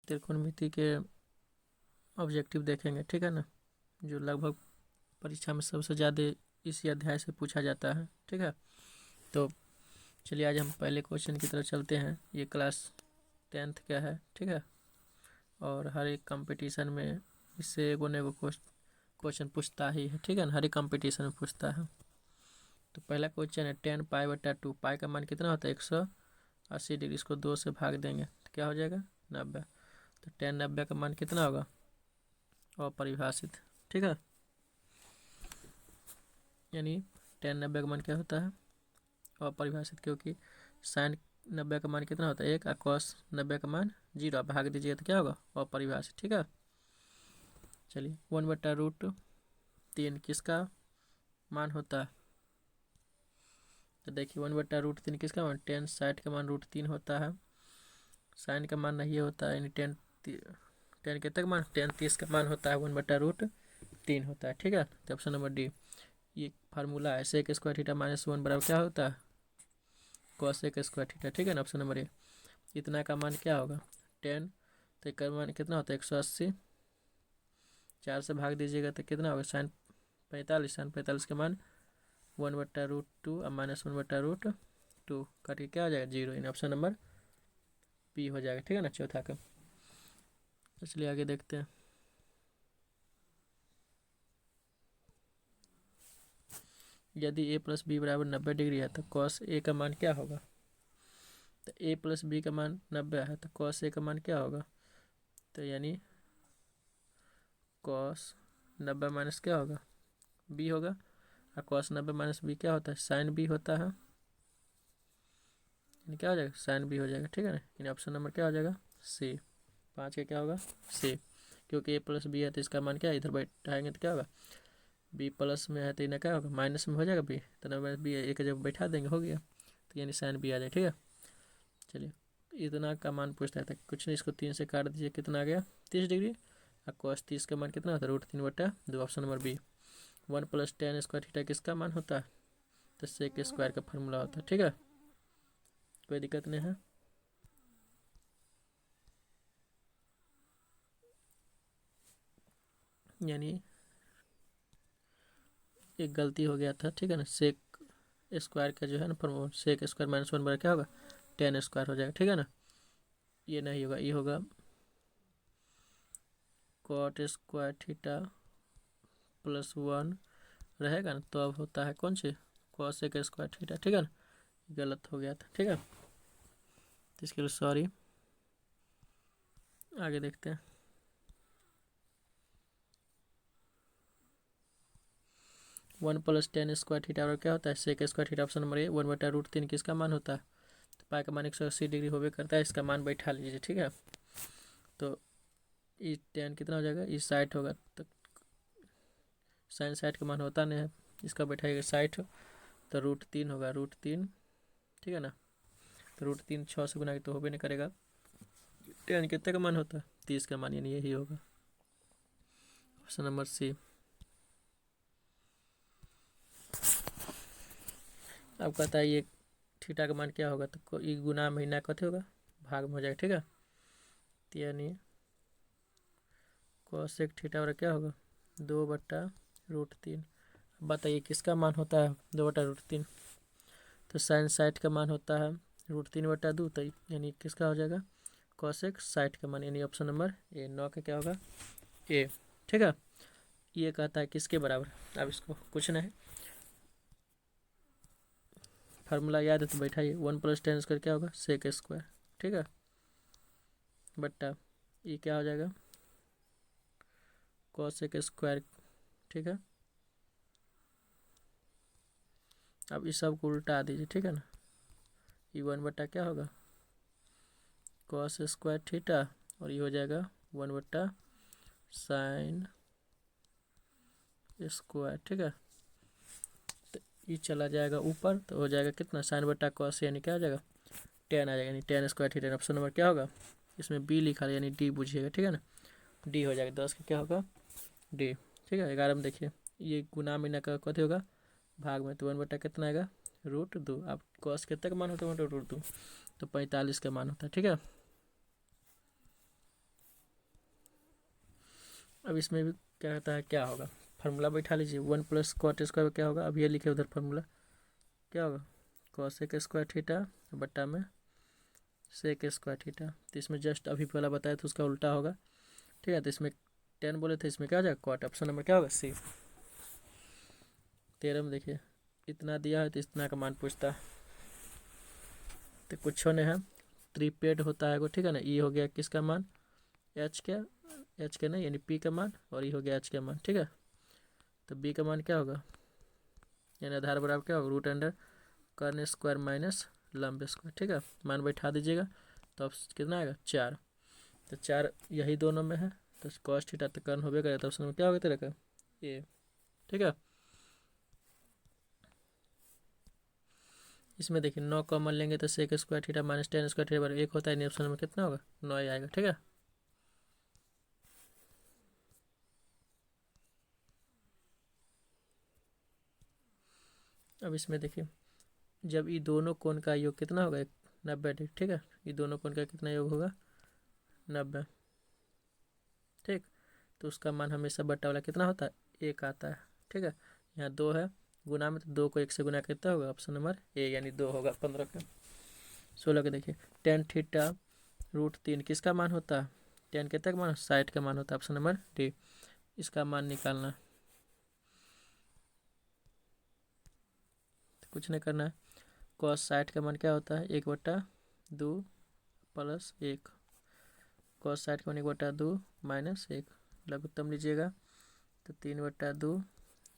त्रिकोणमिति के ऑब्जेक्टिव देखेंगे, ठीक है ना, जो लगभग परीक्षा में सबसे ज़्यादा इसी अध्याय से पूछा जाता है, ठीक है। तो चलिए आज हम पहले क्वेश्चन की तरफ चलते हैं। ये क्लास 10th का है, ठीक है, और हर एक कंपटीशन में इससे एगो न एगो क्वेश्चन पूछता ही है, ठीक है ना, हर एक कंपटीशन में पूछता है। तो पहला क्वेश्चन है 10π/2। पाई का मान कितना होता है? 180 डिग्री। इसको 2 से भाग देंगे तो क्या हो जाएगा? 90। तो 10 90 का मान कितना होगा? अपरिभाषित, ठीक है, यानी 10 90 का मान क्या होता है? अपरिभाषित, क्योंकि साइन 90 का मान कितना होता है? 1 और कॉस 90 का मान 0। भाग दीजिए तो क्या होगा? अपरिभाषित, ठीक है। चलिए 1/√3 किसका मान होता है? तो देखिए 1/√3 किसका मान? 10 60 का मान √3 होता है। साइन का मान नहीं होता है, यानी 10 के तक मान 10 30 का मान होता है, 1/√3 होता है, ठीक है। तो ऑप्शन नंबर डी ये फार्मूला है। सेक स्क्वायर थीटा माइनस 1 बराबर क्या होता है? कॉसेक स्क्वायर थीटा, ठीक है ना। ऑप्शन नंबर ए। इतना का मान क्या होगा? 10। तो इसका मान कितना होता है? 180। 4 से भाग दीजिएगा तो कितना होगा? साइन 45। साइन 45 का मान 1/√2 और माइनस 1/√2 करके क्या हो जाएगा? 0। इन ऑप्शन नंबर बी हो जाएगा, ठीक है ना, चौथा का। तो चलिए आगे देखते हैं। यदि a + b = 90 डिग्री है तो cos a का मान क्या होगा? तो a + b का मान 90 है तो cos a का मान क्या होगा? तो यानी cos 90 माइनस क्या होगा? b होगा। और cos 90 माइनस b क्या होता है? साइन b होता है, यानी क्या हो जाएगा? साइन b हो जाएगा, ठीक है ना। यानी ऑप्शन नंबर क्या हो जाएगा? सी। 5 का क्या होगा? सी। क्योंकि a + b है तो इसका मान क्या है? इधर बैठाएंगे तो क्या होगा? b प्लस में है तो इन्हें क्या होगा? माइनस में हो जाएगा b। तो 90 b एक जगह बैठा देंगे, हो गया। तो यानी साइन b आ जाए, ठीक है। चलिए इतना का मान पूछता है, कुछ नहीं, इसको 3 से काट दीजिए, कितना आ गया? 30 डिग्री। और cos 30 का मान कितना होता है? √3/2। Option number B. 1 + tan square theta किसका मान होता है? तो सेक स्क्वायर का फार्मूला होता है, ठीक है, कोई दिक्कत नहीं है। यानी एक गलती हो गया था, ठीक है ना। सेक स्क्वायर का जो है ना फॉर्मूला, सेक स्क्वायर माइनस 1 बराबर क्या होगा? tan स्क्वायर हो जाएगा, ठीक है ना। ये नहीं होगा, ये होगा cot स्क्वायर थीटा +1 रहेगा ना, तो अब होता है कौन सी? cosec स्क्वायर थीटा, ठीक है ना। गलत हो गया था, ठीक है, तो इसके लिए सॉरी। आगे देखते हैं। 1 + tan स्क्वायर थीटा और क्या होता है? Sec square theta. Option number A. 1/√3 किसका मान होता है? तो पाई का मान 180 डिग्री होबे करता है, इसका मान बैठा लीजिए, ठीक है। तो ये tan कितना हो जाएगा? ये 60 होगा, तो साइन 60 का मान होता नहीं है, इसका बैठाइएगा 60। तो √3 होगा, √3, ठीक है ना। तो √3 6 से गुना तो होबे नहीं करेगा। tan कितने का मान होता है? 30 का मान, यानी यही होगा ऑप्शन नंबर सी। अब कहता है ये थीटा का मान क्या होगा? तो ये गुना महीना कथे होगा, भाग में हो जाएगा, ठीक है। तो यानी कोसेक थीटा और क्या होगा? 2/√3। अब बताइए किसका मान होता है 2/√3? तो साइन 60 का मान होता है √3/2, तो यानी किसका हो जाएगा? कोसेक 60 का मान, यानी ऑप्शन नंबर ए। 9 का क्या होगा? ए, ठीक है। ये कहता है किसके बराबर? अब इसको कुछ नहीं, फार्मूला याद है तो बैठाइए। 1 + tan स्क्वायर क्या होगा? सेक स्क्वायर, ठीक है, बट्टा ये क्या हो जाएगा? कोसेक स्क्वायर, ठीक है। अब इस सब को उल्टा दीजिए, ठीक है ना। ये 1 क्या होगा? कॉस स्क्वायर थीटा, और ये हो जाएगा 1/sin स्क्वायर, ठीक है। तो ये चला जाएगा ऊपर, तो हो जाएगा कितना? sin/cos, यानी क्या हो जाएगा? tan आ जाएगा, यानी tan square theta. Option number क्या होगा? इसमें बी लिखा है, यानी डी बुझिएगा, ठीक है ना। डी हो जाएगा, 10 का क्या होगा? डी, ठीक है। 11 में देखिए ये गुना मीना का कथी होगा? भाग में, तो 1 कितना आएगा? √2। अब cos कितने का मान होता है? √2, तो 45 का मान होता है, ठीक है। अब इसमें भी क्या होता है, क्या होगा, फार्मूला बैठा लीजिए। 1 प्लस कॉट स्क्वायर क्या होगा, अब ये लिखे उधर फार्मूला क्या होगा, कॉसेक स्क्वायर थीटा बट्टा में सेक स्क्वायर थीटा। तो इसमें जस्ट अभी वाला बताया तो उसका उल्टा होगा, ठीक है। तो इसमें 10 बोले थे, इसमें क्या हो जाएगा कॉट। ऑप्शन नंबर क्या होगा, सी। 13 में देखिए इतना दिया है तो इतना का मान पूछता है, तो कुछ नहीं है, त्रिपेड होता है वो, ठीक है ना। ई हो गया किसका मान, एच के नहीं यानी पी का मान, और ई हो गया एच का मान, ठीक है। तो बी का मान क्या होगा, यानी आधार बराबर क्या होगा, रूट अंडर कर्न स्क्वायर माइनस लंब स्क्वायर, ठीक है। मान बैठा दीजिएगा तो अब कितना आएगा, 4। तो 4 यही दोनों में है, तो कॉस थीटा तो कर्न होबे करे, तो ऑप्शन में क्या होगा तेरे का, ए, ठीक है। इसमें देखिए 9 कॉमन लेंगे तो sec square theta minus 10 square theta बराबर 1 होता है, ऑप्शन में कितना होगा, 9 आएगा, ठीक है। अब इसमें देखिए जब ये दोनों कोण का योग कितना होगा, 90 डिग्री, ठीक है। ये दोनों कोण का कितना योग होगा, 90, ठीक। तो उसका मान हमेशा बट्टा वाला कितना होता है, 1 आता है, ठीक है। यहाँ 2 है गुना में, तो 2 को 1 से गुना कितना होगा, ऑप्शन नंबर ए यानी 2 होगा। 15 का 16 का देखिए टेन थीटा रूट 3 किसका मान होता है, टेन कितना का मान, 60 का मान होता है, ऑप्शन नंबर डी। इसका मान निकालना, तो कुछ नहीं करना है। कॉस 60 का मान क्या होता है, 1/2 प्लस 1, कॉस 60 का मान 1/2 माइनस 1, लघुत्तम लीजिएगा तो 3/2,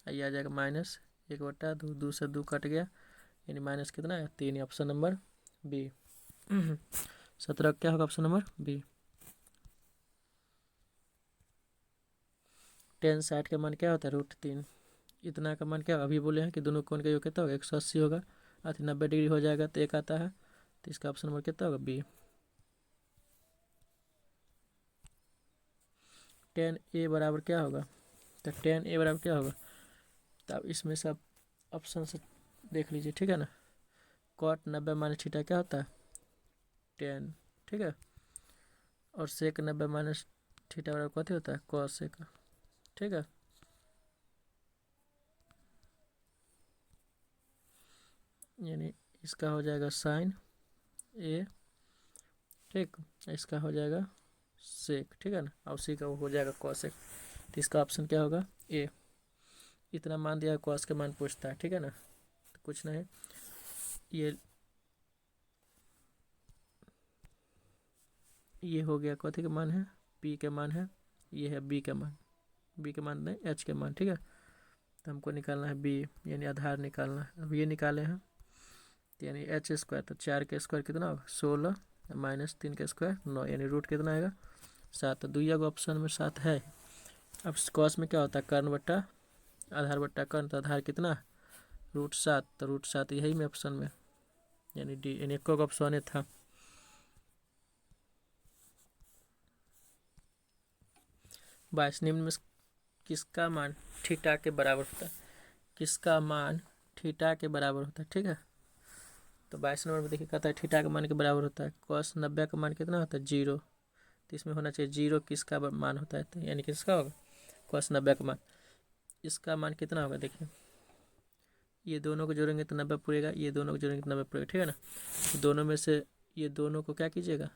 ये आ जाएगा माइनस 1/2, 2 से 2 कट गया यानी माइनस कितना है, 3, ऑप्शन नंबर बी। 17 क्या होगा, ऑप्शन नंबर बी। टेन 60 का मान क्या होता है, रूट 3, इतना का मान क्या, अभी बोले हैं कि दोनों कोण का योग कितना होगा, 180 होगा, अति 90 डिग्री हो जाएगा तो 1 आता है, तो इसका ऑप्शन नंबर कितना होगा, बी। 10 बराबर क्या होगा, तो 10 बराबर क्या होगा, तो अब इसमें सब ऑप्शन से देख लीजिए, ठीक है ना। कॉट 90 माइनस थीटा क्या होता है, 10, ठीक है। और सेक 90 माइनस थीटा बराबर कथी होता है, कॉस सेक, ठीक है। यानी इसका हो जाएगा साइन ए, ठीक, इसका हो जाएगा सेक, ठीक है ना, और उसी का हो जाएगा कॉसेक। तो इसका ऑप्शन क्या होगा, ए। इतना मान दिया, कॉस के मान पूछता है, ठीक है ना। तो कुछ नहीं, ये हो गया कथी का मान है, पी के मान है, ये है बी का मान, बी के मान नहीं एच के मान, ठीक है। तो हमको निकालना है बी यानी आधार निकालना है। अब ये निकाले हैं तो यानी एच स्क्वायर, तो 4 के स्क्वायर कितना होगा, 16 माइनस 3 के स्क्वायर 9, यानी रूट कितना आएगा, 7। तो दुई ऑप्शन में 7 है। अब कॉस में क्या होता है, कर्ण बट्टा आधार बट्टा कर्ण, तो आधार कितना है, रूट 7, तो रूट 7 यही में ऑप्शन में यानी डी, यानी एक ऑप्शन था। 22 निम्न में किसका मान थीटा के बराबर होता है, किसका मान थीटा के बराबर होता है, ठीक है। तो 22 नंबर में देखिए कहता है थीटा का मान के बराबर होता है, कॉस 90 का मान कितना होता है, 0। तो इसमें होना चाहिए 0 किसका मान होता है, तो यानी किसका होगा, कॉस 90 का मान। इसका मान कितना होगा, देखिए ये दोनों को जोड़ेंगे तो 90 पूरेगा, ये दोनों को जोड़ेंगे तो 90 पूरेगा, ठीक है ना। तो दोनों में से ये दोनों को क्या कीजिएगा,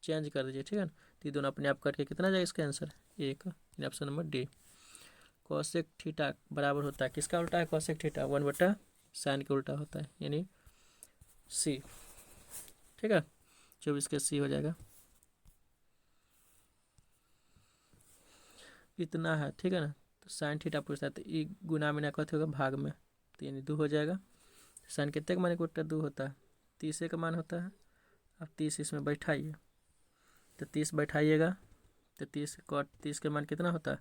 चेंज कर दीजिए, ठीक है ना। तो ये दोनों अपने आप कट के कितना जाएगा, इसका answer 1, option number D. Cosec theta बराबर होता है किसका उल्टा है, कॉसेक थीटा 1/sin के उल्टा होता है यानी सी, ठीक है। 24 के सी हो जाएगा, इतना है, ठीक है ना। तो साइन थीटा पूछता है तो ये गुना में ना कथी होगा, भाग में, तो यानी 2 हो जाएगा। साइन कितने का मान एक 2 होता है, 30 का मान होता है। अब 30 इसमें बैठाइए, तो 30 बैठाइएगा तो 30 कॉट 30 का मान कितना होता है,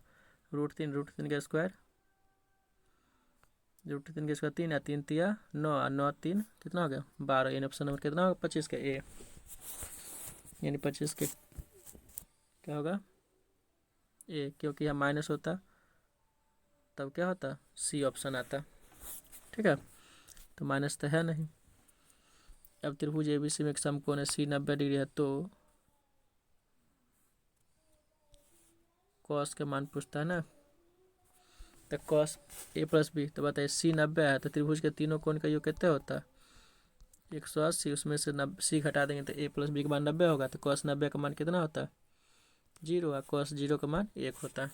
रूट 3 का स्क्वायर, रूट 3 का स्क्वायर 3 है, 3 तिया 9 और 9 3 कितना हो गया, 12, यानी ऑप्शन नंबर कितना होगा, 25 का ए, यानी 25 के क्या होगा, ए, क्योंकि यहाँ माइनस होता तब क्या होता, सी ऑप्शन आता, ठीक है। तो माइनस तो है नहीं। अब त्रिभुज एबीसी में एक समकोण है सी 90 डिग्री है, तो कॉस के मान पूछता है ना, तो कॉस ए प्लस बी, तो बताइए सी 90 है, तो त्रिभुज के तीनों कोण का योग कितने होता है 180, उसमें से सी घटा देंगे तो ए प्लस बी का मान 90 होगा, तो कॉस 90 का मान कितना होता है 0, और कॉस 0 का मान 1 होता है।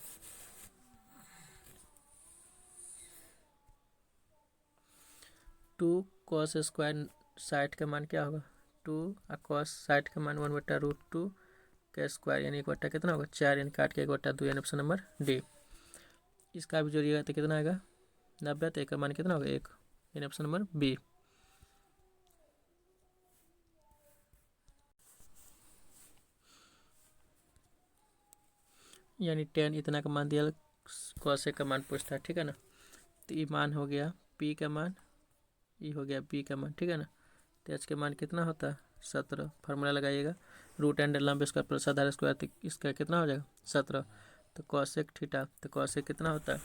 टू कॉस स्क्वायर 60 का मान क्या होगा 2, और कॉस 60 का मान 1/√2 का स्क्वायर, यानी 1 कितना होगा 4, यानी काट के 1/2, यानी ऑप्शन नंबर डी। इसका भी जोड़िएगा तो कितना आएगा 90, तो एक का मान कितना होगा 1, यानी ऑप्शन नंबर बी। यानी 10 इतना का मान दिया, कॉस का मान पूछता है, ठीक है ना। तो ये मान हो गया पी का मान, ये हो गया बी का मान, ठीक है ना। तो एच का मान कितना होता है 17, फार्मूला लगाइएगा रूट एंड लंब स्क्वायर प्लस आधार स्क्वायर, तो इसका कितना हो जाएगा 17। तो कॉसेक थीटा, तो कॉसेक कितना होता है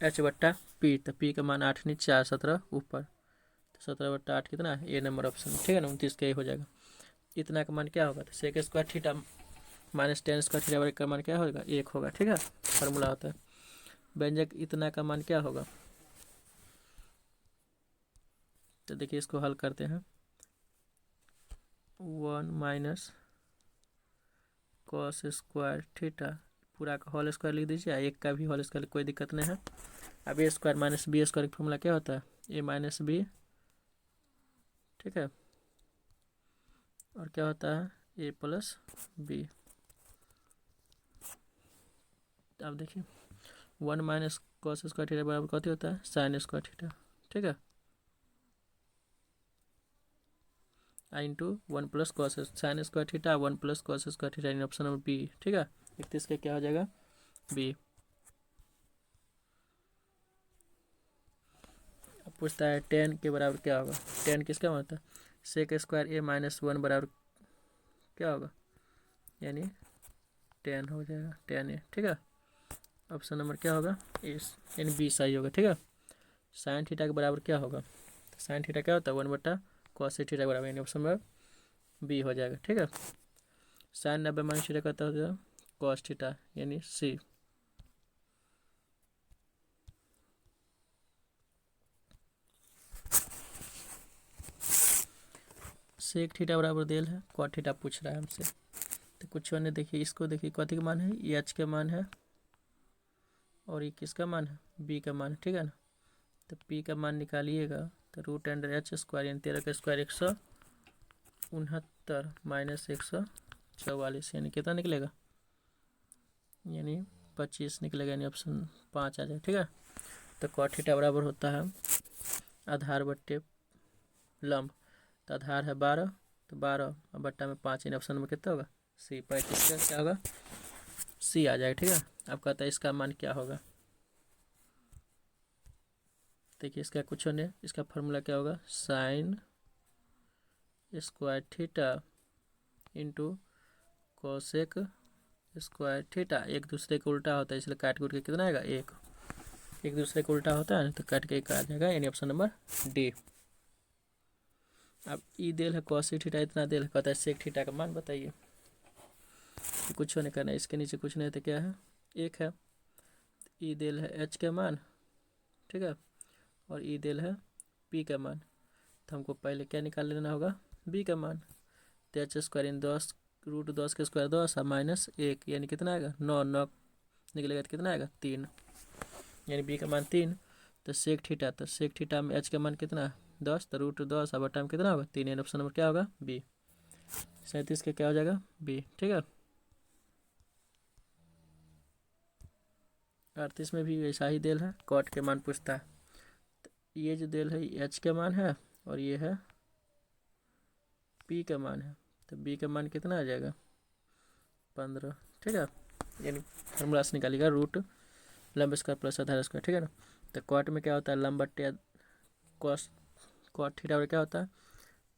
H/P, तो पी का मान 8 नीचे 4 17 ऊपर, तो 17/8 कितना है ए नंबर ऑप्शन, ठीक है ना 29 का ये हो जाएगा। इतना का मान क्या होगा तो sec square theta minus 10 square theta का मान क्या होगा 1 होगा, ठीक है फार्मूला होता है। व्यंजक इतना का मान क्या होगा, तो देखिए इसको हल करते हैं 1 माइनस कॉस स्क्वायर थीटा पूरा का होल स्क्वायर लिख दीजिए, एक का भी होल स्क्वायर, कोई दिक्कत नहीं है। अब ए स्क्वायर माइनस बी स्क्वायर का फॉर्मूला क्या होता है ए माइनस बी, ठीक है, और क्या होता है ए प्लस बी। अब देखिए 1 माइनस कॉस स्क्वायर थीटा बराबर कथी होता है साइन स्क्वायर थीटा, ठीक है, I into 1 plus cos sine square theta 1 plus cos square theta, in option number B, ठीक है। 31 का क्या हो जाएगा बी। अब पूछता है 10 के बराबर क्या होगा, 10 किसका होता है सेक स्क्वायर ए माइनस 1 बराबर क्या होगा, यानी 10 हो जाएगा 10 ए, ठीक है। ऑप्शन नंबर क्या होगा इस, यानी बी सही होगा, ठीक है। साइन थीटा के बराबर क्या होगा, तो साइन थीटा क्या होता है 1/cos थीटा के बराबर, यानी ऑप्शन नंबर बी हो जाएगा, ठीक है। साइन 90 माइनस थीटा कहता है कॉस थीटा, यानी सी। सेक थीटा बराबर देल है, कॉट थीटा पूछ रहा है हमसे, तो कुछ ने देखिए इसको देखिए कथी का मान है ये एच का मान है, और ये किसका मान है बी का मान है, ठीक है ना। तो पी का मान निकालिएगा तो रूट अंडर एच स्क्वायर यानी 13 का स्क्वायर 169 माइनस 144, यानी कितना निकलेगा यानी 25 निकलेगा, यानी ऑप्शन 5 आ जाए, ठीक है। तो कॉट थीटा बराबर होता है आधार बट्टे लंब, तो आधार है 12, तो 12 बट्टा में 5, यानी ऑप्शन नंबर कितना होगा सी, 35 का क्या होगा सी आ जाएगा, ठीक है। अब कहता है इसका मान क्या होगा, देखिए इसका कुछ नहीं, इसका फार्मूला क्या होगा sign square theta into cosec square theta, एक दूसरे को उल्टा होता है इसलिए काट कूट के कितना आएगा एक दूसरे को उल्टा होता है ना, तो काट के एक आ जाएगा, यानी ऑप्शन नंबर डी। अब ई देल है कॉसेक थीटा इतना देल है, कहता है सेक थीटा का मान बताइए, कुछ नहीं करना है, इसके नीचे कुछ नहीं, तो क्या है एक है, ई देल है एच का मान, ठीक है, और ई देल है पी का मान, तो हमको पहले क्या निकाल लेना होगा बी का मान, तो एच स्क्वायर इन 10 रूट 10 के स्क्वायर 10 और माइनस 1, यानी कितना आएगा 9 9 निकलेगा तो कितना आएगा 3, यानी बी का मान 3। तो सेक थीटा, तो सेक थीटा में एच का मान कितना है 10, तो रूट 10 और बटा में कितना होगा 3, यानी ऑप्शन नंबर क्या होगा बी। 37 का क्या हो जाएगा बी, ठीक है। 38 में भी वैसा ही देल है, कॉट के मान पूछता है, तो ये जो देल है एच का मान है और ये है पी का मान है, तो बी का मान कितना आ जाएगा 15, ठीक है, यानी फार्मूला से निकालिएगा रूट लंब स्क्वायर प्लस आधार स्क्वायर, ठीक है ना। तो कॉट में क्या होता है लंब बट्टे कॉस, कॉट थीटा और क्या होता है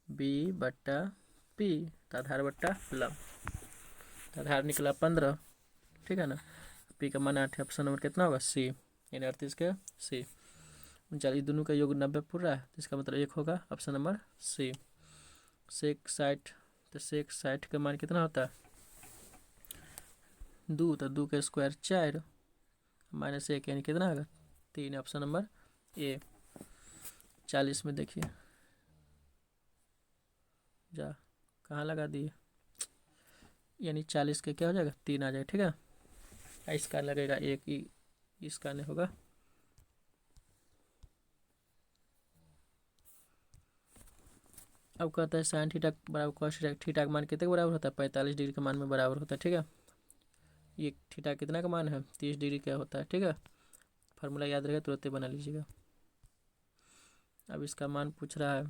बी बट्टा पी, तो आधार बट्टा लंब, तो आधार निकला 15, ठीक है ना। पी का मान 8 है, ऑप्शन नंबर कितना होगा सी, यानी 38 का सी। 39 दोनों का योग 90 पूरा है, तो इसका मतलब 1 होगा ऑप्शन नंबर सी। सेक 60, तो सेक 60 का मान कितना होता है दो, तो 2 का स्क्वायर 4 माइनस 1 यानी कितना आएगा 3, ऑप्शन नंबर ए। 40 में देखिए, जा कहाँ लगा दिए, यानी 40 के क्या हो जाएगा 3 आ जाएगा, ठीक है। इसका लगेगा 1 ही, इसका नहीं होगा। अब कहता है साइन थीटा बराबर कॉस थीटा, थीटा का मान कितने के बराबर होता है 45 डिग्री के मान में बराबर होता है, ठीक है। ये थीटा कितना का मान है 30 डिग्री का होता है, ठीक है। फार्मूला याद रहेगा तुरंत बना लीजिएगा। अब इसका मान पूछ रहा है,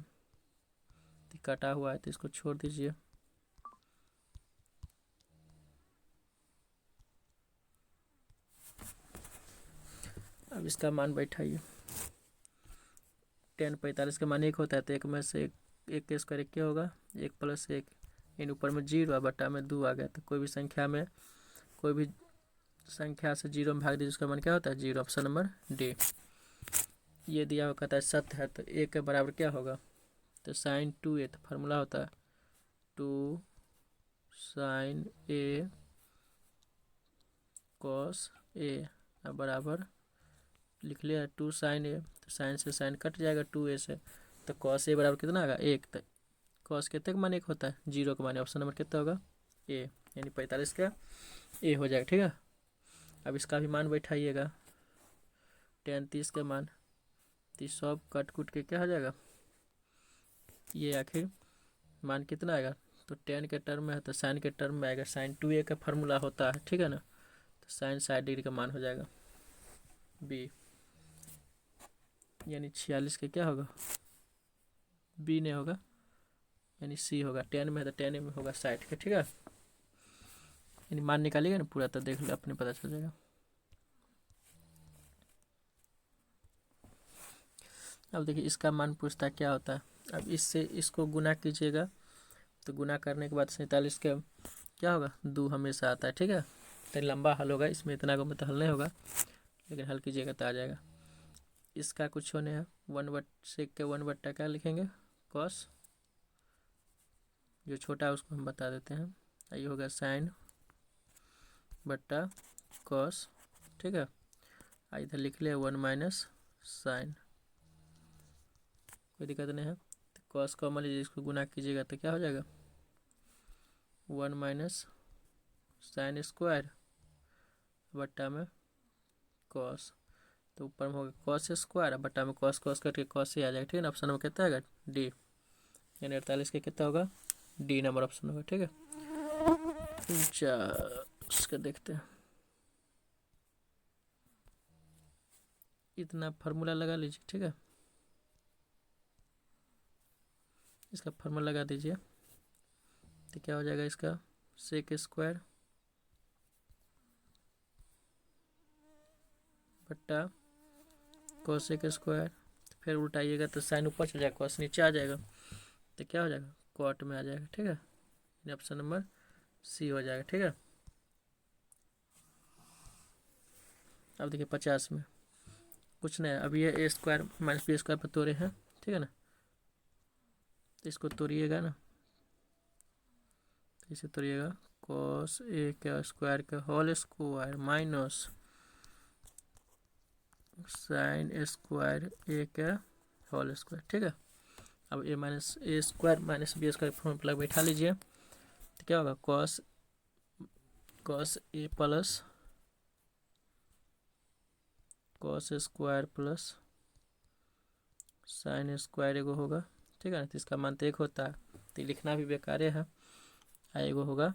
तो कटा हुआ है तो इसको छोड़ दीजिए। अब इसका मान बैठाइए, 10 45 का मान 1 होता है, तो 1 में से 1 के स्क्वायर 1 क्या होगा, 1 + 1, इन ऊपर में 0 बटा में 2 आ गया। तो कोई भी संख्या में, कोई भी संख्या से 0 में भाग दीजिए, उसका मान क्या होता है 0, ऑप्शन नंबर डी। ये दिया हुआ कहता है सत्य है, तो ए के बराबर क्या होगा, तो साइन 2a, तो फार्मूला होता है 2 साइन a कॉस a बराबर, लिख लिया 2 साइन a, तो साइन से साइन कट जाएगा 2a से, तो कॉस a बराबर कितना आएगा 1, तो कॉस कितने का मान 1 होता है 0 का मान, ऑप्शन नंबर कितना होगा ए, यानी 45 का ए हो जाएगा, ठीक है। अब इसका भी मान बैठाइएगा, 10 30 का मान, 30 सब कट कुट के क्या हो जाएगा, ये आखिर मान कितना आएगा, तो 10 के टर्म में है तो साइन के टर्म में आएगा, साइन 2a का फार्मूला होता है, ठीक है ना। तो साइन 60 डिग्री का मान हो जाएगा बी, यानी 46 के क्या होगा, बी नहीं होगा, यानी सी होगा। 10 में है तो 10 में होगा 60 के, ठीक है। यानी मान निकालिएगा ना पूरा, तो देख लो अपने पता चल जाएगा। अब देखिए इसका मान पूछता है क्या होता है। अब इससे इसको गुना कीजिएगा, तो गुना करने के बाद 47 का क्या होगा 2 हमेशा आता है, ठीक है। तो लंबा हल होगा, इसमें इतना को मतलब हल नहीं होगा, लेकिन हल कीजिएगा तो आ जाएगा। इसका कुछ होने है 1/1 क्या लिखेंगे कॉस, जो छोटा है उसको हम बता देते हैं, ये होगा साइन बट्टा कॉस, ठीक है। इधर लिख लिया 1 - साइन, कोई दिक्कत नहीं है। तो कॉस कॉमन लीजिए, इसको गुना कीजिएगा तो क्या हो जाएगा 1 - साइन स्क्वायर बट्टा में कॉस, तो ऊपर में होगा कॉस स्क्वायर बट्टा में कॉस, कॉस करके कॉस ही आ जाएगा, ठीक है ना। ऑप्शन नंबर कितना आएगा डी, यानी 48 का कितना होगा डी नंबर ऑप्शन होगा, ठीक है। इसका देखते हैं, इतना फार्मूला लगा लीजिए, ठीक है। इसका फार्मूला लगा दीजिए, तो क्या हो जाएगा इसका सेक स्क्वायर बट्टा कॉसेक स्क्वायर, फिर उल्टाइएगा तो साइन ऊपर चल जाएगा, कॉस नीचे आ जाएगा, तो क्या हो जाएगा कॉट में आ जाएगा, ठीक है। ऑप्शन नंबर सी हो जाएगा, ठीक है। अब देखिए 50 में कुछ नहीं, अब ये ए स्क्वायर माइनस बी स्क्वायर पर तोड़े हैं, ठीक है ना। तो इसको तोड़िएगा ना, तो इसे तोड़िएगा, कॉस ए का स्क्वायर का whole square minus sine square A का होल स्क्वायर, ठीक है। अब A minus A square minus B square formula बैठा लीजिए, तो क्या होगा cos A plus cos square plus sine square एगो होगा, ठीक है ना। तो इसका मान तो 1 होता है, तो लिखना भी बेकार है, एगो होगा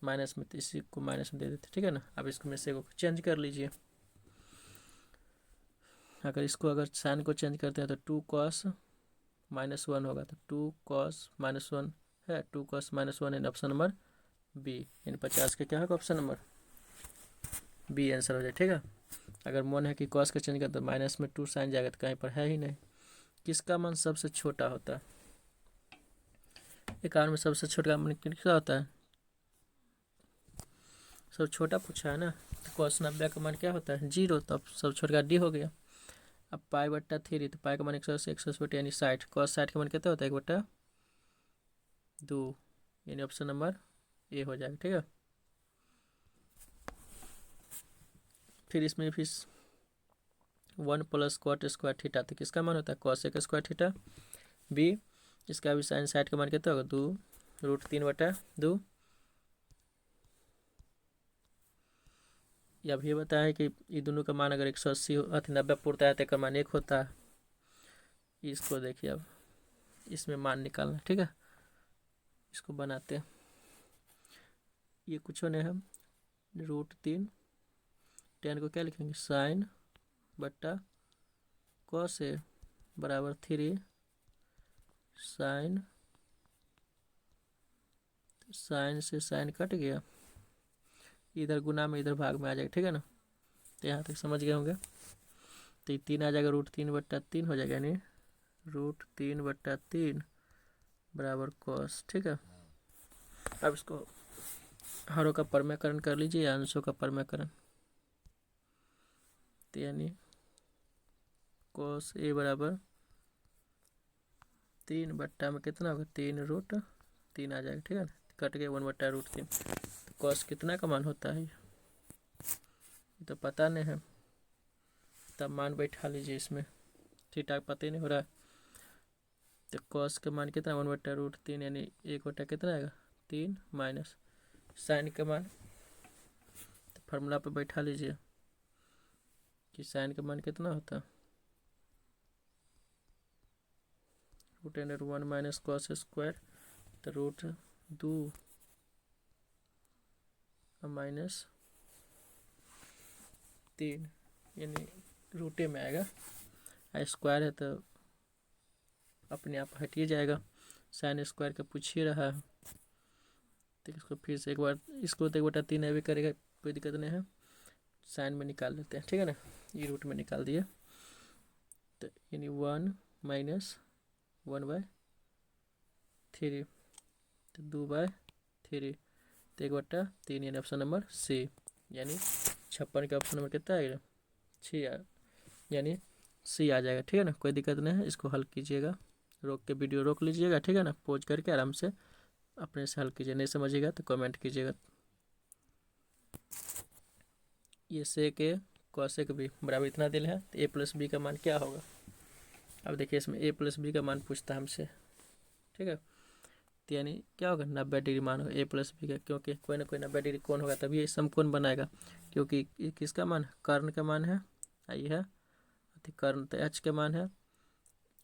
माइनस में, तो इसी को माइनस में दे देते, ठीक है ना। अब इसको में से एगो चेंज कर लीजिए, अगर इसको अगर साइन को चेंज करते हैं तो 2 cos -1 होगा, तो 2 cos -1 है, 2 cos -1 and option number B, यानी 50 का क्या होगा ऑप्शन नंबर बी आंसर हो जाए, ठीक है। अगर मन है कि cos का चेंज करते तो माइनस में 2 साइन जाएगा, तो कहीं पर है ही नहीं। किसका मान सबसे छोटा होता है, 51 में सबसे छोटा मान किसका होता है, सब छोटा पूछा है ना। तो cos 90 का मान क्या होता है 0, तो अब सब छोटा डी हो गया। अब पाई बट्टा 3, तो पाई का मान 180, 180 यानी 60, cos 60 का मान कितना होता है 1/2, यानी ऑप्शन नंबर ए हो जाएगा, ठीक है। फिर इसमें फिर 1 प्लस कॉट स्क्वायर थीटा, तो किसका मान होता है कॉसेक स्क्वायर थीटा। बी इसका भी साइन साइड का मान कितना होगा 2√3/2। या भी बताया है कि ये दोनों का मान अगर 180 अति 90 पूर्ता है तो एक मान 1 होता है। इसको देखिए अब इसमें मान निकालना, ठीक है। इसको बनाते हैं, ये कुछ नहीं है, √3 10 को क्या लिखेंगे साइन बट्टा कॉस ए बराबर 3 साइन, साइन से साइन कट गया, इधर गुना में इधर भाग में आ जाएगा, ठीक है ना। तो यहाँ तक समझ गए होंगे। तो ये 3 आ जाएगा √3/3 हो जाएगा, यानी √3/3 बराबर कॉस, ठीक है। अब इसको हरों का परमेकरण कर लीजिए या अंशों का परमेकरण, तो यानी कॉस ए बराबर 3 बट्टा में कितना होगा 3√3 आ जाएगा, ठीक है। कट गया 1/√3। तो कॉस कितना का मान होता है ये तो पता नहीं है, तब मान बैठा लीजिए इसमें, थीटा पता ही नहीं हो रहा है। तो कॉस का मान कितना 1/√3 यानी 1 कितना आएगा 3 माइनस साइन का मान, तो फार्मूला पे बैठा लीजिए कि साइन का मान कितना होता है √1 माइनस कॉस स्क्वायर, तो √2 माइनस 3 यानी रूटे में आएगा, स्क्वायर है तो अपने आप हट ही जाएगा, साइन स्क्वायर का पूछ ही रहा है। तो इसको फिर से एक बार, इसको तो 1/3 है भी करेगा, कोई दिक्कत नहीं है, साइन में निकाल लेते हैं, ठीक है ना। ये रूट में निकाल दिए, तो यानी 1 माइनस 1/3 तो 2/3, तो 1/3 यानी ऑप्शन नंबर सी, यानी 56 का ऑप्शन नंबर कितना आएगा 6, यानी सी आ जाएगा, ठीक है ना। कोई दिक्कत नहीं है, इसको हल कीजिएगा, रोक के वीडियो रोक लीजिएगा, ठीक है ना, पॉज करके आराम से अपने से हल कीजिए, नहीं समझिएगा तो कमेंट कीजिएगा। ये सेक ए कॉसेक बी बराबर इतना दिल है, तो a+b का मान क्या होगा। अब देखिए इसमें a+b का मान पूछता है हमसे, ठीक है। तो यानी क्या होगा 90 डिग्री मान होगा a+b का, क्योंकि कोई ना कोई 90 डिग्री कोण होगा तभी ये समकोण बनाएगा, क्योंकि ये किसका मान कर्ण का मान है, आई है कर्ण तो h का मान है,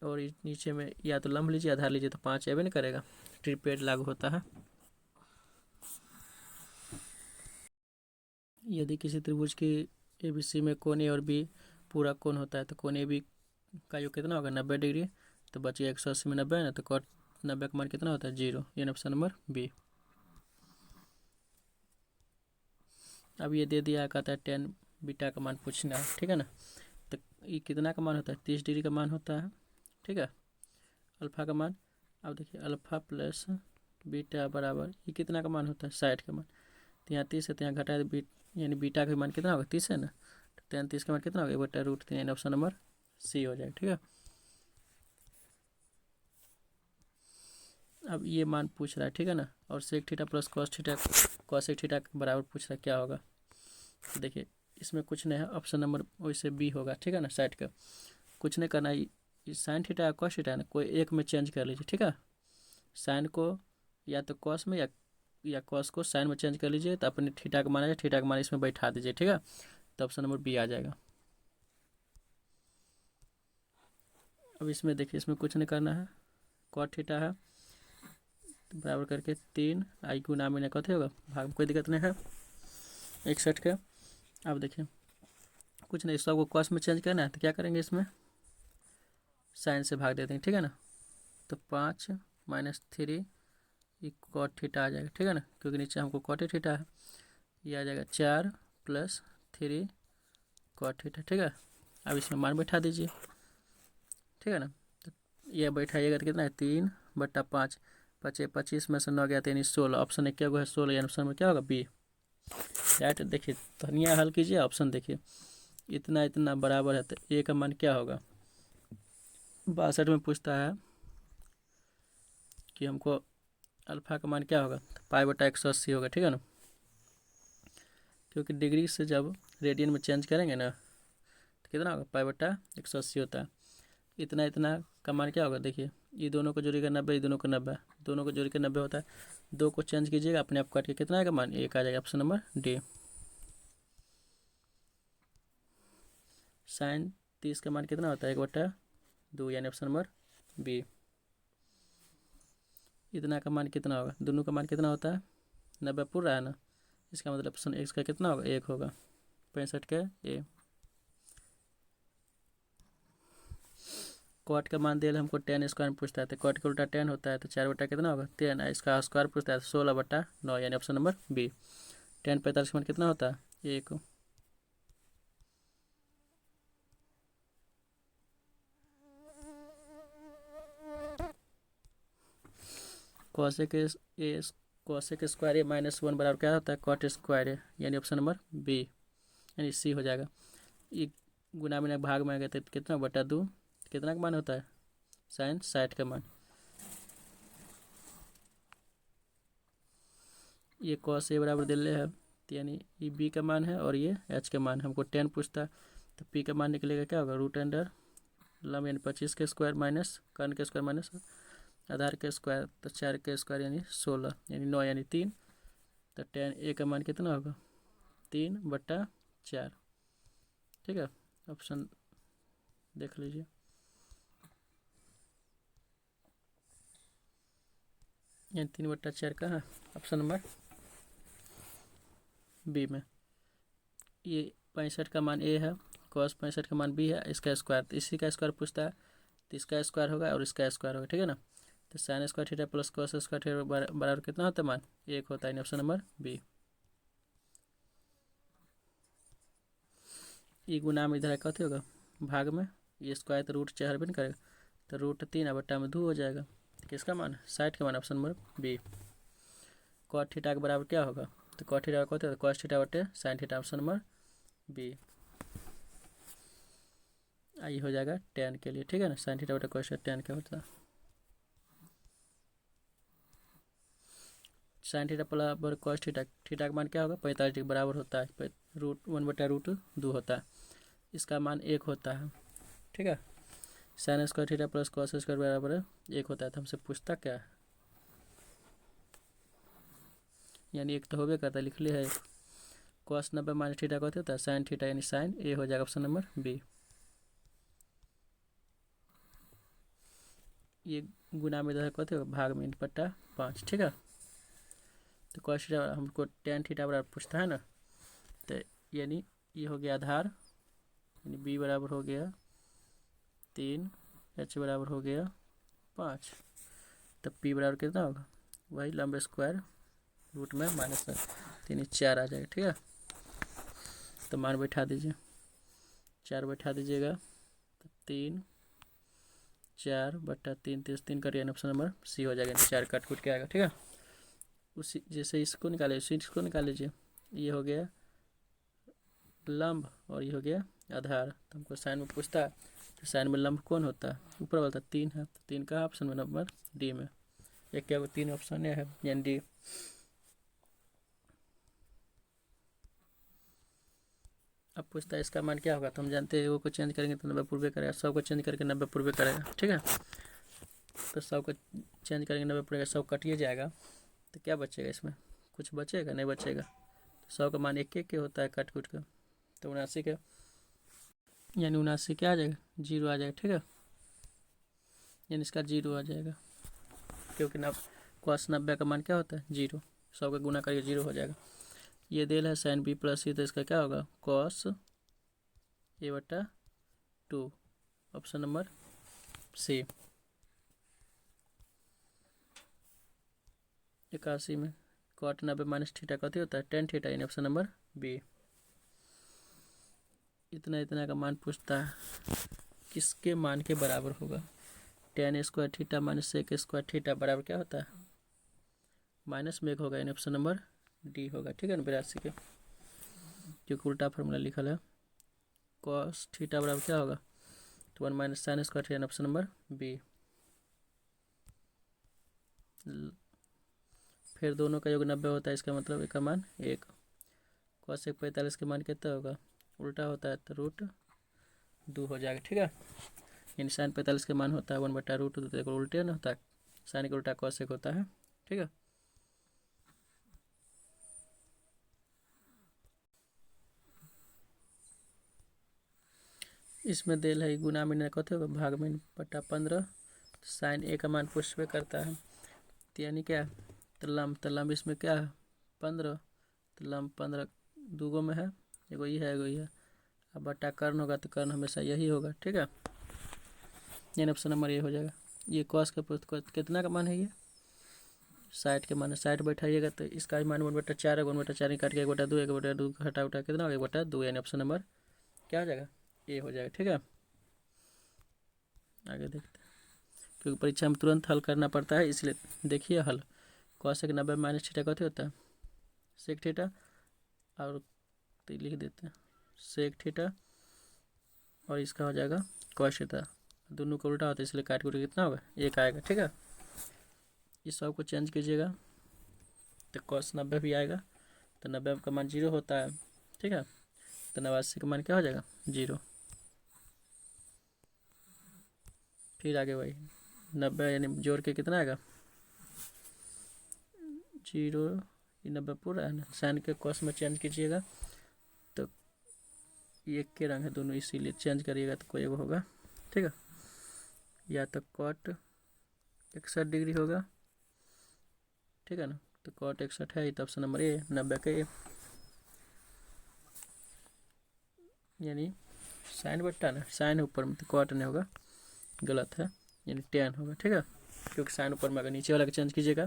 और नीचे में या तो लंब लीजिए आधार लीजिए, तो 5 एबे नहीं करेगा, ट्रिपलेट लागू होता है। यदि किसी त्रिभुज की ABC में कोण ए और बी पूरा कोण होता है, तो कोण AB का योग कितना होगा 90 डिग्री, तो बचिए 180 में 90 है ना, तो कॉट 90 का मान कितना होता है 0, यानी ऑप्शन नंबर बी। अब ये दे दिया कहता है 10 बीटा का मान पूछना है, ठीक है ना। तो ये कितना का मान होता है 30 डिग्री का मान होता है, ठीक है। अल्फा का मान, अब देखिए अल्फा प्लस बीटा बराबर ये कितना का मान होता है 60 का मान, तो यहाँ 30 है तो यहाँ घटा यानी बीटा का मान कितना होगा 30 है ना, तो 33 का मान कितना होगा 1/√3, यानी ऑप्शन नंबर सी हो जाएगा, ठीक है। अब ये मान पूछ रहा है, ठीक है ना, और sec theta plus cosec theta के बराबर पूछ रहा है क्या होगा। तो देखिए इसमें कुछ नहीं है, ऑप्शन नंबर वैसे बी होगा, ठीक है ना। साइड का कुछ नहीं करना, ये साइन थीटा या कॉस थीटा है ना, कोई एक में चेंज कर लीजिए, ठीक है। साइन को या तो कॉस में या कॉस को साइन में चेंज कर लीजिए, तो अपने थीटा का मान आ जाए, थीटा का मान इसमें बैठा दीजिए, ठीक है। तो ऑप्शन नंबर बी आ जाएगा। अब इसमें देखिए इसमें कुछ नहीं करना है, कॉट थीटा है तो बराबर करके 3 आई गुना में कथे होगा भाग में, कोई दिक्कत नहीं है 61 का। अब देखिए कुछ नहीं, सबको कॉस में चेंज करना है, तो क्या करेंगे इसमें साइन से भाग देते हैं, ठीक है ना। तो 5 माइनस 3 ये कॉट थीटा आ जाएगा, ठीक है ना, क्योंकि नीचे हमको कॉट थीटा है, ये आ जाएगा 4 + 3 कॉट थीटा, ठीक है। अब इसमें मान बैठा दीजिए, ठीक है ना। तो ये बैठाइएगा तो कितना है 3/5, 25 में से 9 गया तो यानी 16, ऑप्शन एक क्या है 16, यानी ऑप्शन में क्या होगा बी राइट। देखिए धनिया हल कीजिए, ऑप्शन देखिए इतना इतना बराबर है, तो ए का मान क्या होगा 62 में पूछता है कि हमको अल्फा का मान क्या होगा, तो π/180 होगा, ठीक है ना, क्योंकि डिग्री से जब रेडियन में चेंज करेंगे ना तो कितना होगा, पाई/180 होता है। इतना इतना का मान क्या होगा, देखिए ये दोनों को जोड़िएगा 90, ये दोनों को 90, दोनों को जोड़ के 90 होता है। 2 को चेंज कीजिएगा, अपने आप काट के कितना आएगा मान, 1 आ जाएगा। Option number D. साइन 30 का मान कितना होता है, 1/2, यानी ऑप्शन नंबर बी। इतना का मान कितना होगा, दोनों का मान कितना होता है, 90 पूरा है ना, इसका मतलब ऑप्शन एक्स का कितना होगा, 1 होगा। 65 का ए। कॉट का मान दिया हमको tan स्क्वायर में पूछता है, तो कॉट का उल्टा tan होता है, तो 4 बटा कितना होगा 10, इसका स्क्वायर पूछता है 16/9, यानी ऑप्शन नंबर बी। tan 45 का मान कितना होता है, 1। कोसेक स्क्वायर ए -1 बराबर क्या होता है, कॉट स्क्वायर ए, यानी ऑप्शन नंबर बी, यानी सी हो जाएगा। ये गुना में भाग में आ गया तो कितना, 2/2, कितना का मान होता है, साइन 60 का मान। ये कॉस ए बराबर दिले है, तो यानी ये बी का मान है और ये एच का मान। हमको 10 पूछता है, तो पी का मान निकलेगा क्या होगा, √अंडर लम यानी 25 के स्क्वायर माइनस कर्ण के स्क्वायर माइनस आधार के स्क्वायर, तो 4 के स्क्वायर यानी 16, यानी 9 यानी 3। तो tan ए का मान कितना होगा, 3/4। ठीक है, ऑप्शन देख लीजिए। यानी 3/4 का है ऑप्शन नंबर बी में। ये 65 का मान ए है, cos 65 का मान बी है, इसका स्क्वायर, तो इसी का स्क्वायर पूछता है, तो इसका स्क्वायर होगा और इसका स्क्वायर होगा, ठीक है ना। तो sign square theta plus cos square theta बराबर कितना होता है मान, 1 होता है, ऑप्शन नंबर बी। ये गुना में इधर कहते होगा भाग में, ये स्क्वायर तो √4 भी नहीं करेगा, तो √3/2 हो जाएगा। किसका मान, 60 का मान, option number B. Cot theta के बराबर क्या होगा, तो कॉट थीटा कहते हैं cos थीटा/sin थीटा, ऑप्शन नंबर बी। ये हो जाएगा tan के लिए, ठीक है ना, sin थीटा/cos tan क्या होता है, sin थीटा बराबर cos थीटा, थीटा का मान क्या होगा, 45 डिग्री बराबर होता है, √1/√2 होता है, इसका मान 1 होता है, ठीक है। Sign square theta plus cos square बराबर 1 होता है, तो हमसे पूछता क्या है, यानी 1 तो होबे करता है, लिख लिया है। cos 90 माइनस थीटा कहते होता है साइन थीटा, यानी साइन ए हो जाएगा, ऑप्शन नंबर बी। ये गुना में इधर कहते हो भाग में 1/5, ठीक है। तो cos थीटा हमको tan थीटा बराबर पूछता है ना, तो यानी ये हो गया आधार, यानी बी बराबर हो गया 3, एच बराबर हो गया 5, तब पी बराबर कितना होगा, वही लंबे स्क्वायर रूट में -3, 4 आ जाएगा, ठीक है। तो मान बैठा दीजिए, 4 बैठा दीजिएगा, तो 3, 4/3, 3 करिए, ऑप्शन नंबर सी हो जाएगा, 4 कट कुट के आएगा, ठीक है। उसी जैसे इसको निकाले, इसको निकाल लीजिए, ये हो गया लंब और ये हो गया आधार। तो हमको साइन में पूछता है, तो साइन में लंब कौन होता है, ऊपर वाला 3 है, तो 3 का ऑप्शन में नंबर डी में, एक क्या 3 ऑप्शन है, यानी डी। अब पूछता है इसका मान क्या होगा, तो हम जानते हैं वो को चेंज करेंगे तो 90 पूर्वे करेगा, 100 को चेंज करके 90 पूर्वे करेगा, ठीक है। तो 100 को चेंज करेंगे 90 पूर्वे, 100 कटिए जाएगा, तो क्या बचेगा, इसमें कुछ बचेगा, नहीं बचेगा। तो 100 का मान 1 के होता है कट कुट का, तो 79 के, यानी 79 क्या आ जाएगा, 0 आ जाएगा, ठीक है, यानी इसका 0 आ जाएगा, क्योंकि cos 90 का मान क्या होता है 0, 100 का गुना करिए 0 हो जाएगा। ये देल है साइन बी प्लस सी, तो इसका क्या होगा cos a/2, ऑप्शन नंबर सी। 81 में cot 90 माइनस थीटा कथी होता है, tan थीटा, यानी ऑप्शन नंबर बी। इतना इतना का मान पूछता है, किसके मान के बराबर होगा, tan square theta minus sec square theta बराबर क्या होता है, माइनस में 1 होगा, यानी ऑप्शन नंबर डी होगा, ठीक है ना, 82 के, क्योंकि उल्टा फार्मूला लिखल है। cos थीटा बराबर क्या होगा, तो 1 minus sine square theta, option number B. फिर दोनों का योग 90 होता है, इसका मतलब एक का मान 1। कॉसेक 45 के मान कितना होगा, उल्टा होता है तो √2 हो जाएगा। ठीक है, यानी साइन 45 के मान होता है 1/√2, तो उल्टे ना होता है, साइन का उल्टा कॉसेक होता है। ठीक है, इसमें देल है गुना में कथे होगा भाग में बटा 15, साइन ए का मान पुष्प करता है, तो यानी क्या, तो लंब इसमें क्या है 15, तो लंब 15 दूगो में है, एगो ये है एगो ये है। अब बटा कर्ण होगा तो कर्ण हमेशा यही होगा। ठीक है, यानी ऑप्शन नंबर ये हो जाएगा। ये कॉस का कितना का मान है, ये 60 के मान है, 60 बैठाइएगा तो इसका मान 1/4 है, 1/4 काट के 1/2, 1/2 घटा उठा कितना होगा 1/2, यानी ऑप्शन नंबर क्या हो जाएगा, ए हो जाएगा। ठीक है, आगे देखते हैं, क्योंकि परीक्षा में तुरंत हल करना पड़ता है, इसलिए देखिए हल। कॉसेक 90 माइनस थीटा कथी होता है, सेक थीटा, और तो लिख देते हैं सेक थीटा, और इसका हो जाएगा कॉस थीटा, दोनों का उल्टा होता है इसलिए काट के कितना होगा 1 आएगा। ठीक है, इस सब को चेंज कीजिएगा तो कॉस 90 भी आएगा, तो 90 का मान 0 होता है। ठीक है, तो 89 का मान क्या हो जाएगा 0। फिर आगे वही 90 यानी जोड़ के कितना आएगा 0, 90 पूरा है ना, साइन के कॉस में चेंज कीजिएगा तो एक के रंग है दोनों, इसीलिए चेंज करिएगा तो कोई एगो होगा। ठीक है, या तो कॉट 61 डिग्री होगा। ठीक है ना, तो कॉट 61 है, तो ऑप्शन नंबर ए 90 का ए, यानी साइन बट्टा ना, साइन ऊपर में तो कॉट नहीं होगा, गलत है, यानी 10 होगा। ठीक है, क्योंकि साइन ऊपर में अगर नीचे वाले का चेंज कीजिएगा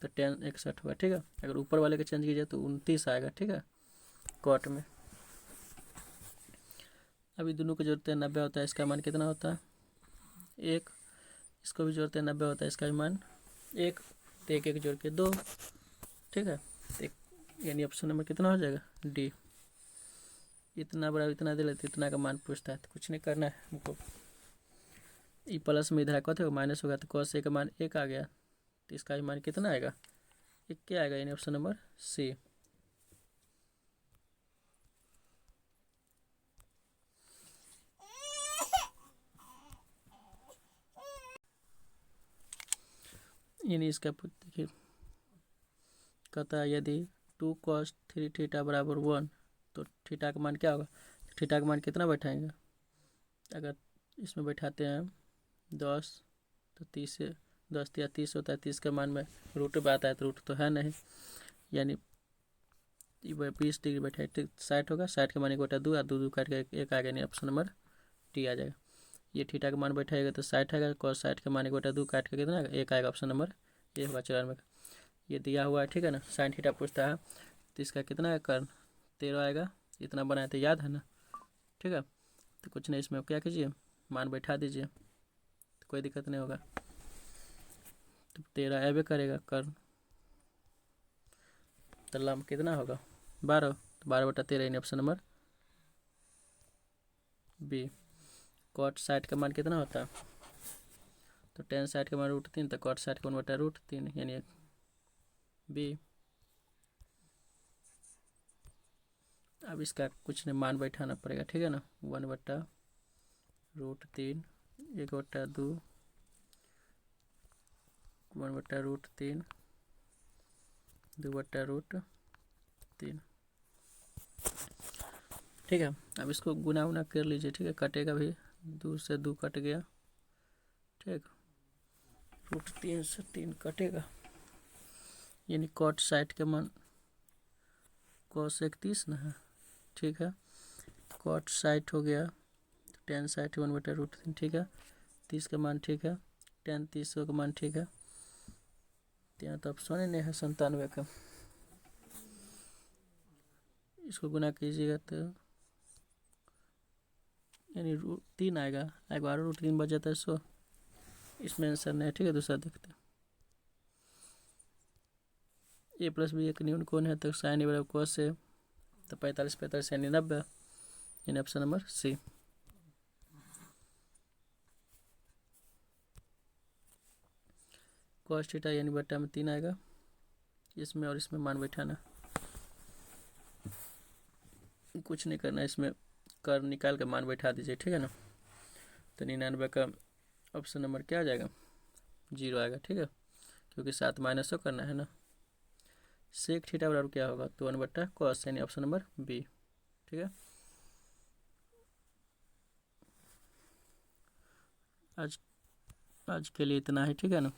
तो 10 61 होगा। ठीक है, अगर ऊपर वाले का चेंज कीजिए तो 29 आएगा। ठीक है, कॉट में अभी दोनों को जोड़ते हैं 90 होता है, इसका मान कितना होता है 1, इसको भी जोड़ते हैं 90 होता है, इसका भी मान 1, तो 1 जोड़ के 2। ठीक है, यानी ऑप्शन नंबर कितना हो जाएगा डी। इतना बड़ा इतना दे लेते, इतना का मान पूछता है तो कुछ नहीं करना है हमको, ई प्लस में इधर कथी माइनस होगा, तो कॉस ए का मान 1 आ गया, तो इसका भी मान कितना आएगा 1 क्या आएगा, यानी ऑप्शन नंबर सी। यानी इसका देखिए कहता है यदि 2 cos 3 थीटा बराबर 1, तो थीटा का मान क्या होगा, थीटा का मान कितना बैठाएंगे, अगर इसमें बैठाते हैं 10, तो 30 से 10 या 30 होता है, 30 के मान में रूट पे आता है, तो रूट तो है नहीं, यानी 20 डिग्री बैठाए तो 60 होगा, 60 के मान 1/2 और 2 काट के 1 आ गया, यानी ऑप्शन नंबर टी आ जाएगा। ये थीटा का मान बैठाएगा तो 60 आएगा, cos 60 के मान 1/2 काट के कितना आएगा 1 आएगा, ऑप्शन नंबर ये होगा 94 का। ये दिया हुआ है। ठीक है ना, साइन थीटा पूछता है तो इसका कितना है कर्ण 13 आएगा, इतना बनाए तो याद है ना। ठीक है, तो कुछ नहीं, इसमें क्या कीजिए मान बैठा दीजिए तो कोई दिक्कत नहीं होगा, तो 13 ऐबे करेगा कर्ण, तो लंब कितना होगा 12, तो 12/13 यानी ऑप्शन नंबर बी। कॉट 60 का मान कितना होता है, तो tan 60 का मान √3, तो कॉट 60 का 1/√3 यानी बी। अब इसका कुछ नहीं मान बैठाना पड़ेगा। ठीक है ना, 1/√3, 1/2, 1/√3, 2/√3। ठीक है, अब इसको गुना उना कर लीजिए। ठीक है, कटेगा भी, 2 से 2 कट गया। ठीक, √3 से 3 कटेगा, यानी कॉट 60 के मान cos 31 ना है। ठीक है, कॉट 60 हो गया, तो tan 60 1/√3। ठीक है, 30 का मान ठीक है, tan 30 का मान ठीक है, यहाँ तो ऑप्शन ही नहीं है 97 का। इसको गुना कीजिएगा तो यानी 3 आएगा, 12√3 बच जाता है 100, इसमें आंसर नहीं है। ठीक है, दूसरा देखते हैं, a + b एक न्यून कोण है, तो साइन ए बराबर cos है, तो 45 यानी 90, यानी option number C. cos theta यानी बट्टा में 3 आएगा, इसमें और इसमें मान बैठाना। कुछ नहीं करना, इसमें कर निकाल के मान बैठा दीजिए, ठीक है ना। तो 99 का ऑप्शन नंबर क्या आ जाएगा, 0 आएगा, ठीक है, क्योंकि 7 माइनस तो करना है ना। सेक थीटा बराबर क्या होगा, तो 1/cos, यानी ऑप्शन नंबर बी, ठीक है। आज के लिए इतना ही, ठीक है ना।